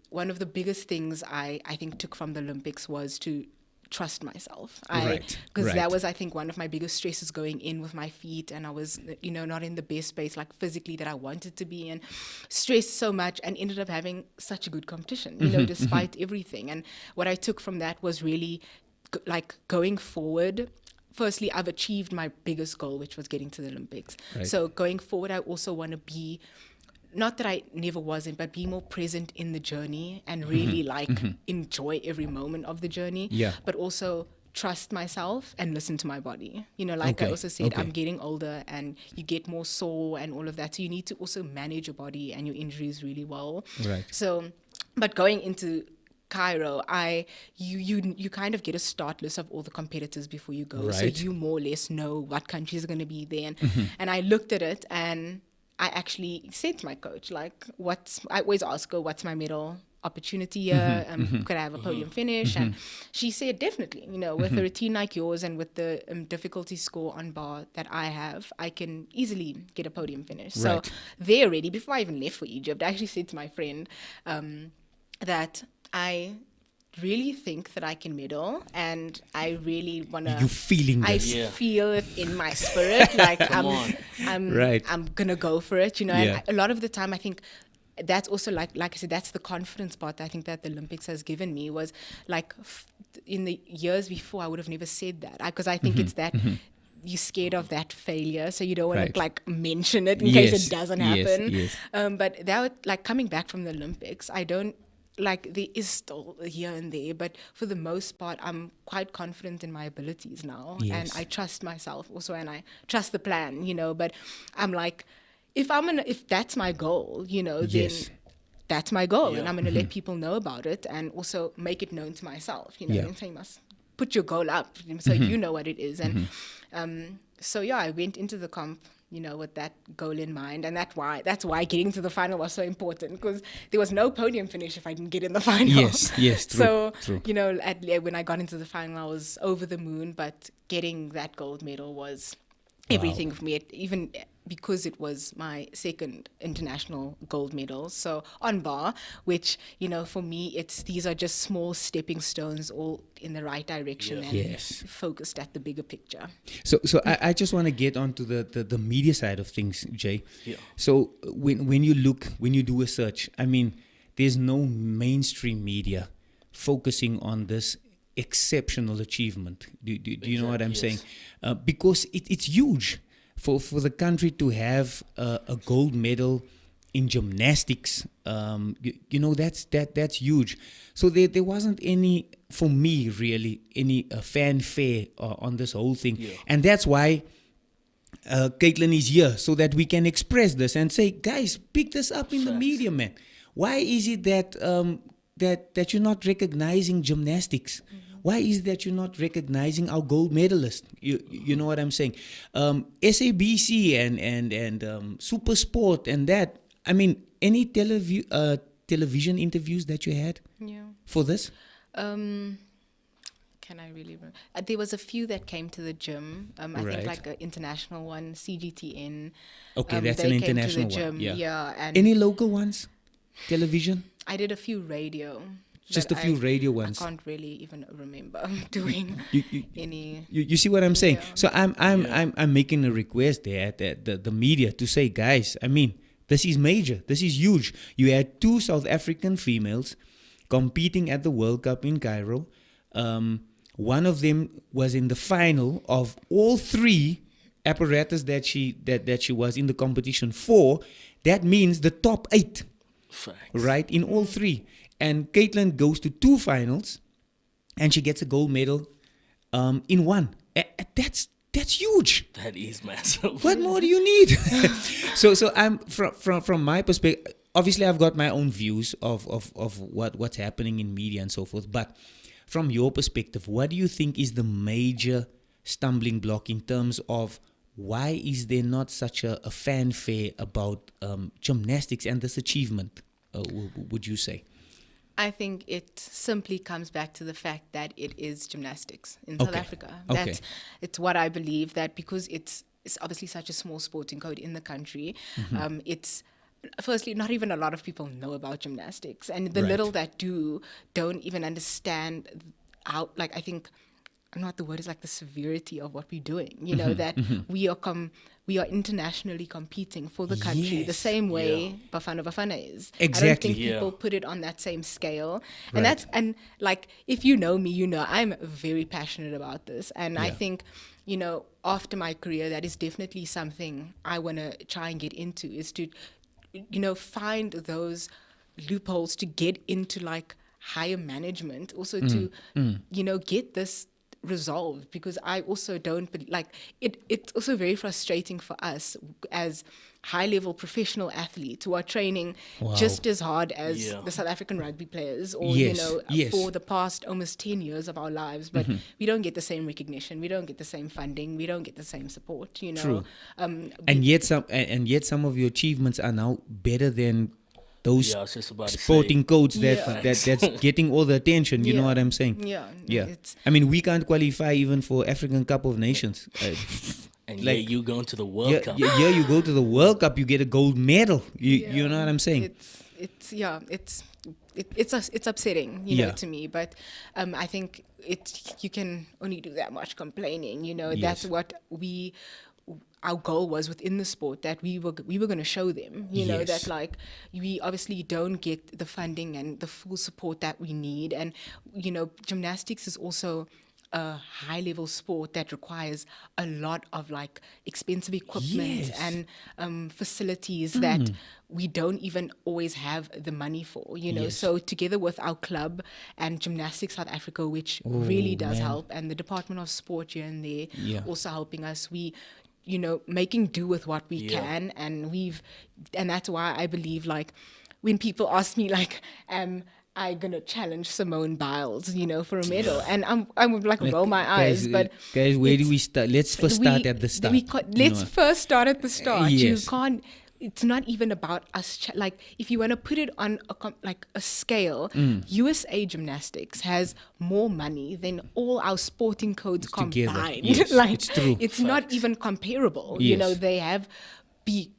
one of the biggest things I think took from the Olympics was to trust myself. Because that was, I think, one of my biggest stresses going in with my feet, and I was, not in the best space, physically, that I wanted to be in, stressed so much, and ended up having such a good competition, despite everything. And what I took from that was really going forward. Firstly, I've achieved my biggest goal, which was getting to the Olympics. Right. So going forward, I also want to be, not that I never wasn't, but be more present in the journey and really enjoy every moment of the journey. Yeah. But also trust myself and listen to my body. I also said, I'm getting older and you get more sore and all of that. So you need to also manage your body and your injuries really well. Right. So, but going into Cairo, you kind of get a start list of all the competitors before you go. Right. So you more or less know what countries are going to be there. And I looked at it and I actually said to my coach, I always ask her, what's my medal opportunity here? Could I have a podium finish? And she said, definitely, with a routine like yours and with the difficulty score on bar that I have, I can easily get a podium finish. Right. So there already, before I even left for Egypt, I actually said to my friend that I really think that I can medal, and I really want to. You feeling this? I feel it in my spirit. I'm gonna go for it, And a lot of the time, I think that's also like I said, that's the confidence part I think that the Olympics has given me. Was in the years before, I would have never said that, because I think it's that. You're scared of that failure, so you don't want to mention it in case it doesn't happen. Yes. But that coming back from the Olympics, I don't. There is still here and there, but for the most part, I'm quite confident in my abilities now, and I trust myself also, and I trust the plan, But I'm if that's my goal, then that's my goal, and I'm gonna let people know about it, and also make it known to myself, And so you must put your goal up, so you know what it is, and I went into the comp. With that goal in mind. And that's why getting to the final was so important, because there was no podium finish if I didn't get in the final. Yes, true. So, when I got into the final, I was over the moon, but getting that gold medal was everything for me. Even because it was my second international gold medal, so on bar, which, for me, these are just small stepping stones all in the right direction and focused at the bigger picture. So I just want to get onto the media side of things, Jay. Yeah. So when you do a search, I mean, there's no mainstream media focusing on this exceptional achievement. Do you know what I'm saying? Because it's huge. For the country to have a gold medal in gymnastics, that's huge. So there wasn't any, for me really, any fanfare on this whole thing, and that's why Caitlin is here, so that we can express this and say, guys, pick this up in the media, man. Why is it that that you're not recognizing gymnastics? Why is it that you're not recognizing our gold medalist? You know what I'm saying? SABC and Super Sport and that. I mean, any television interviews that you had for this? Can I really remember? There was a few that came to the gym. I think like an international one, CGTN. Okay, that's an international one. Yeah. And any local ones? Television? I did a few radio. Just a few radio ones. I can't really even remember doing any. You see what I'm saying? So I'm making a request there at the media to say, guys, I mean, this is major. This is huge. You had 2 South African females competing at the World Cup in Cairo. One of them was in the final of all 3 apparatus that she was in the competition for. That means the top 8, right, in all 3. And Caitlin goes to 2 finals, and she gets a gold medal in 1. That's huge. That is massive. What more do you need? So I'm from my perspective. Obviously, I've got my own views of what's happening in media and so forth. But from your perspective, what do you think is the major stumbling block in terms of why is there not such a fanfare about gymnastics and this achievement? Would you say? I think it simply comes back to the fact that it is gymnastics in South Africa. It's what I believe, that because it's obviously such a small sporting code in the country, it's firstly, not even a lot of people know about gymnastics, and the little that don't even understand how, like, I think, I don't know what the word is, like the severity of what we're doing, that we are internationally competing for the country the same way Bafana is. Exactly. I don't think people put it on that same scale. And and like, if you know me, I'm very passionate about this. And I think, after my career, that is definitely something I want to try and get into, is to, find those loopholes to get into like higher management, also to, get this resolved, because I also don't it's also very frustrating for us as high level professional athletes who are training just as hard as the South African rugby players, or for the past almost 10 years of our lives, but we don't get the same recognition, we don't get the same funding, we don't get the same support. True. And yet some of your achievements are now better than those sporting codes that's getting all the attention. You know what I'm saying? Yeah. I mean, we can't qualify even for African Cup of Nations. And like, you going to the World Cup. Yeah, you go to the World Cup, you get a gold medal. You know what I'm saying? It's upsetting, to me. But I think you can only do that much complaining. That's what our goal was within the sport, that we were going to show them, that like we obviously don't get the funding and the full support that we need. And, gymnastics is also a high level sport that requires a lot of like expensive equipment and facilities that we don't even always have the money for, So together with our club and Gymnastics South Africa, which really does help, and the Department of Sport here and there also helping us, we making do with what we can, and that's why I believe, like, when people ask me, like, am I gonna challenge Simone Biles, for a medal, and I would like roll my eyes, but guys, where do we start? Let's first start at the start. Let's first start at the start. You can't. It's not even about us. Like, if you want to put it on a scale, USA Gymnastics has more money than all our sporting codes combined. Yes, like, it's true. It's not even comparable. Yes. They have be,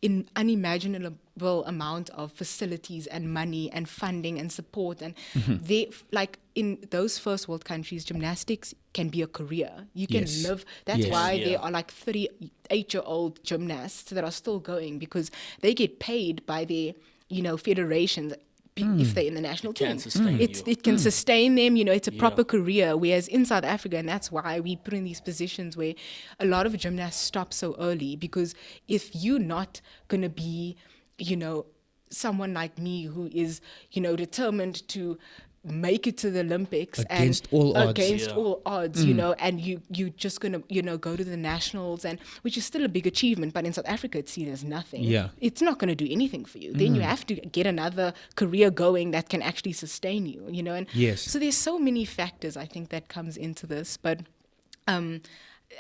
an unimaginable amount of facilities and money and funding and support. And they, like in those first world countries, gymnastics can be a career. You can live. That's why there are like 38-year-old gymnasts that are still going, because they get paid by their, federations. If they're in the national team, it can sustain them. It's a proper career. Whereas in South Africa, and that's why we put in these positions where a lot of gymnasts stop so early, because if you're not going to be, someone like me who is, determined to make it to the Olympics against all odds, and you just gonna go to the nationals, and which is still a big achievement, but in South Africa it's seen as nothing. It's not going to do anything for you. Then you have to get another career going that can actually sustain you, and so there's so many factors I think that comes into this, but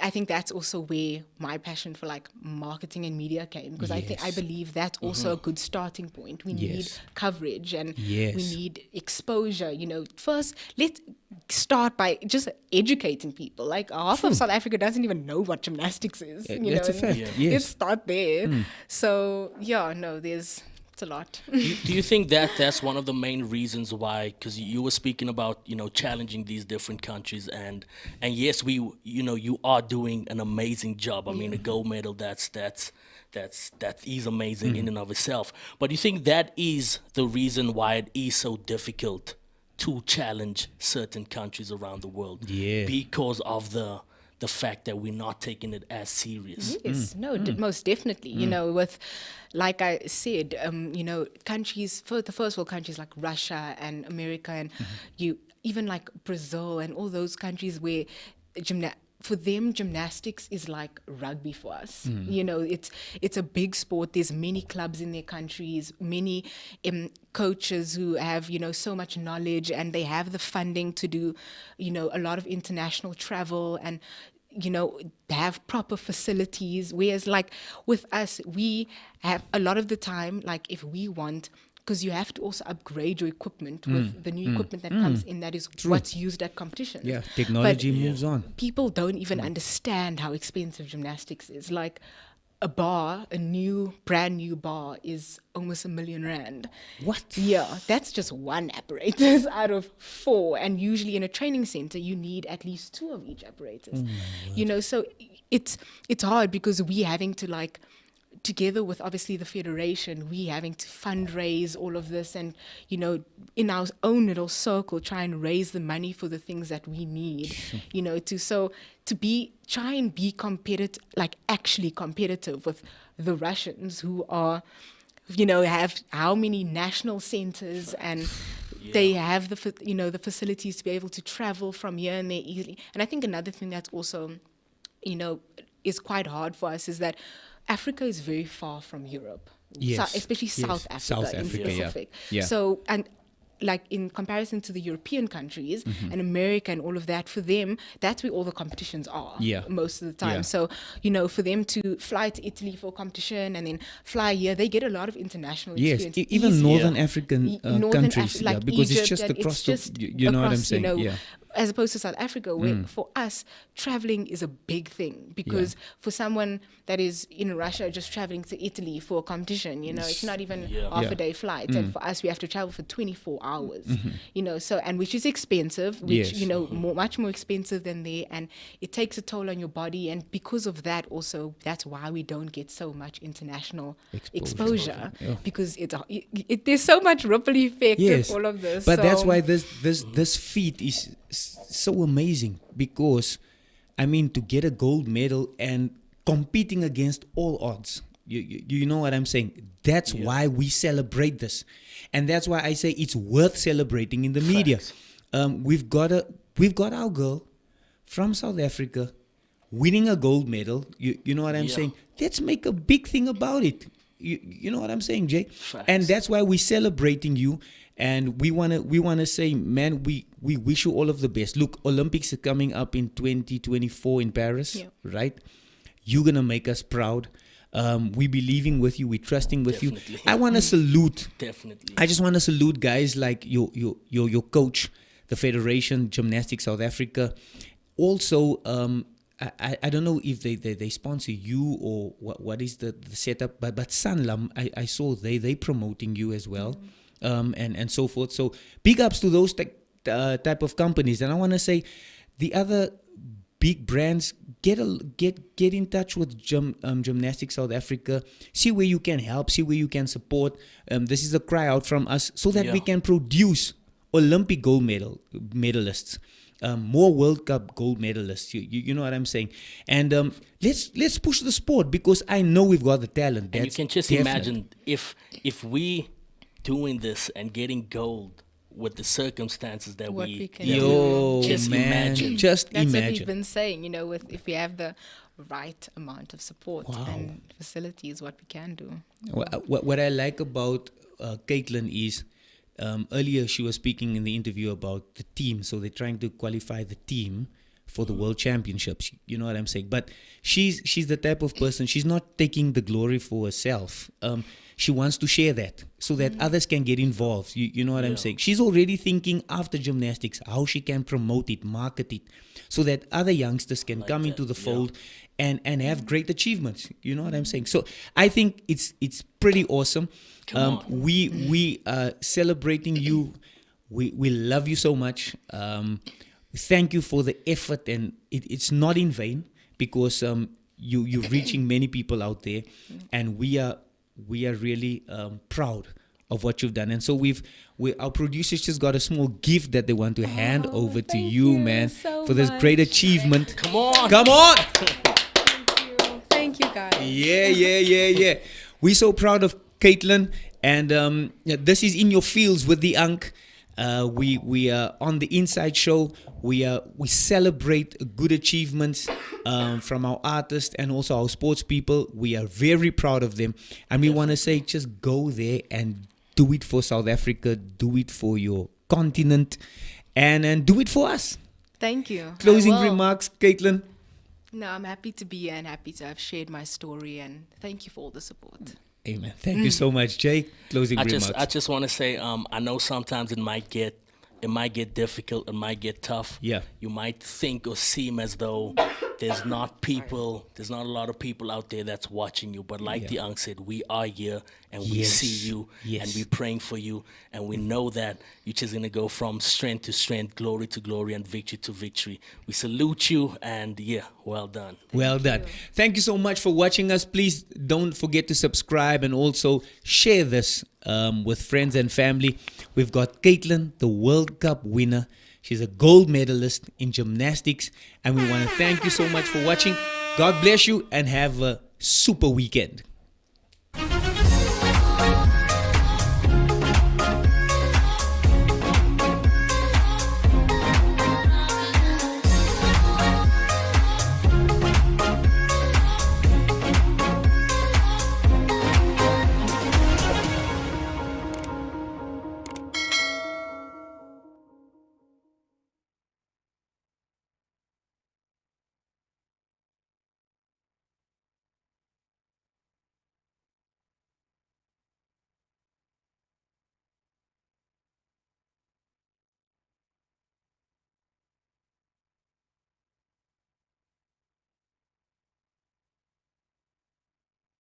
I think that's also where my passion for like marketing and media came, because I believe that's also a good starting point. We need coverage and we need exposure. First let's start by just educating people. Like half of South Africa doesn't even know what gymnastics is. That's a fact. Let's start there. So there's a lot. Do you think that that's one of the main reasons why? Because you were speaking about challenging these different countries, and yes, you are doing an amazing job. I mean, a gold medal that is amazing in and of itself. But you think that is the reason why it is so difficult to challenge certain countries around the world? Because of the fact that we're not taking it as serious. Yes, most definitely. With, like I said, countries, for the first world countries like Russia and America, and even like Brazil and all those countries where for them, gymnastics is like rugby for us. It's a big sport. There's many clubs in their countries, many coaches who have, so much knowledge, and they have the funding to do, a lot of international travel and, have proper facilities. Whereas like with us, we have a lot of the time, like if we want, because you have to also upgrade your equipment with the new equipment that comes in, that is what's used at competitions. Technology moves on. People don't even understand how expensive gymnastics is. Like a brand new bar is almost R1 million. What? Yeah, that's just one apparatus out of 4. And usually in a training center, you need at least 2 of each apparatus. So it's hard, because we having to like, together with obviously the federation, we having to fundraise all of this, and in our own little circle try and raise the money for the things that we need, to try and be competitive, like actually competitive with the Russians, who are have how many national centers, and they have the facilities to be able to travel from here and there easily. And I think another thing that's also is quite hard for us is that Africa is very far from Europe, especially South Africa in specific. So, and like in comparison to the European countries and America and all of that, for them, that's where all the competitions are most of the time. So, for them to fly to Italy for a competition and then fly here, they get a lot of international experience. Even Northern African countries, like because Egypt, it's just across, you know what I'm saying? As opposed to South Africa, where for us, traveling is a big thing, because for someone that is in Russia just traveling to Italy for a competition, it's not even half a day flight. And for us, we have to travel for 24 hours, so, and which is expensive, which, much more expensive than there. And it takes a toll on your body. And because of that also, that's why we don't get so much international exposure because there's so much ripple effect with all of this. But that's why this feat is so amazing, because I mean, to get a gold medal and competing against all odds, you know what I'm saying? That's why we celebrate this, and that's why I say it's worth celebrating in the media. We've got our girl from South Africa winning a gold medal. You know what I'm saying? Let's make a big thing about it. You know what I'm saying, Jay? Facts. And that's why we're celebrating you. And we wanna say, man, we wish you all of the best. Look, Olympics are coming up in 2024 in Paris, right? You're gonna make us proud. We believing with you, we trusting with you. I wanna salute. Definitely. I just wanna salute guys like your coach, the Federation Gymnastics South Africa. Also, I don't know if they sponsor you or what is the setup, but Sanlam, I saw they promoting you as well, and so forth. So big ups to those type of companies. And I want to say the other big brands, get in touch with Gymnastics South Africa. See where you can help, see where you can support. This is a cry out from us so that we can produce Olympic gold medalists, more World Cup gold medalists. You know what I'm saying? And let's push the sport, because I know we've got the talent. And you can just imagine if we doing this and getting gold with the circumstances that we can do. Just imagine. That's what we've been saying, if we have the right amount of support and facilities, what we can do. What I like about Caitlin is, earlier she was speaking in the interview about the team. So they're trying to qualify the team for the World Championships. You know what I'm saying? But she's the type of person, she's not taking the glory for herself. She wants to share that so that others can get involved. You know what I'm saying? She's already thinking after gymnastics, how she can promote it, market it, so that other youngsters can come into the fold and have great achievements. You know what I'm saying? So I think it's pretty awesome. We are celebrating you. We love you so much. Thank you for the effort, and it's not in vain, because you're reaching many people out there, and we are really proud of what you've done. And so our producers just got a small gift that they want to hand over to you, man, so for this great achievement. Come on. Thank you, guys. Yeah. We're so proud of Caitlin, and this is In Your Fields with the Unk. We are on the Inside Show. We celebrate good achievements from our artists and also our sports people. We are very proud of them, and we want to say, just go there and do it for South Africa, do it for your continent, and do it for us. Thank you. Closing remarks, Caitlin. No, I'm happy to be here and happy to have shared my story, and thank you for all the support. Amen. Thank you so much, Jay. Closing remarks. I just want to say, I know sometimes it might get difficult, it might get tough. Yeah. You might think or seem as though there's not a lot of people out there that's watching you. But like the Unk said, we are here and we see you and we're praying for you. And we know that you're just going to go from strength to strength, glory to glory, and victory to victory. We salute you, and well done. Well done. Thank you so much for watching us. Please don't forget to subscribe and also share this with friends and family. We've got Caitlin, the World Cup winner. She's a gold medalist in gymnastics, and we want to thank you so much for watching. God bless you and have a super weekend.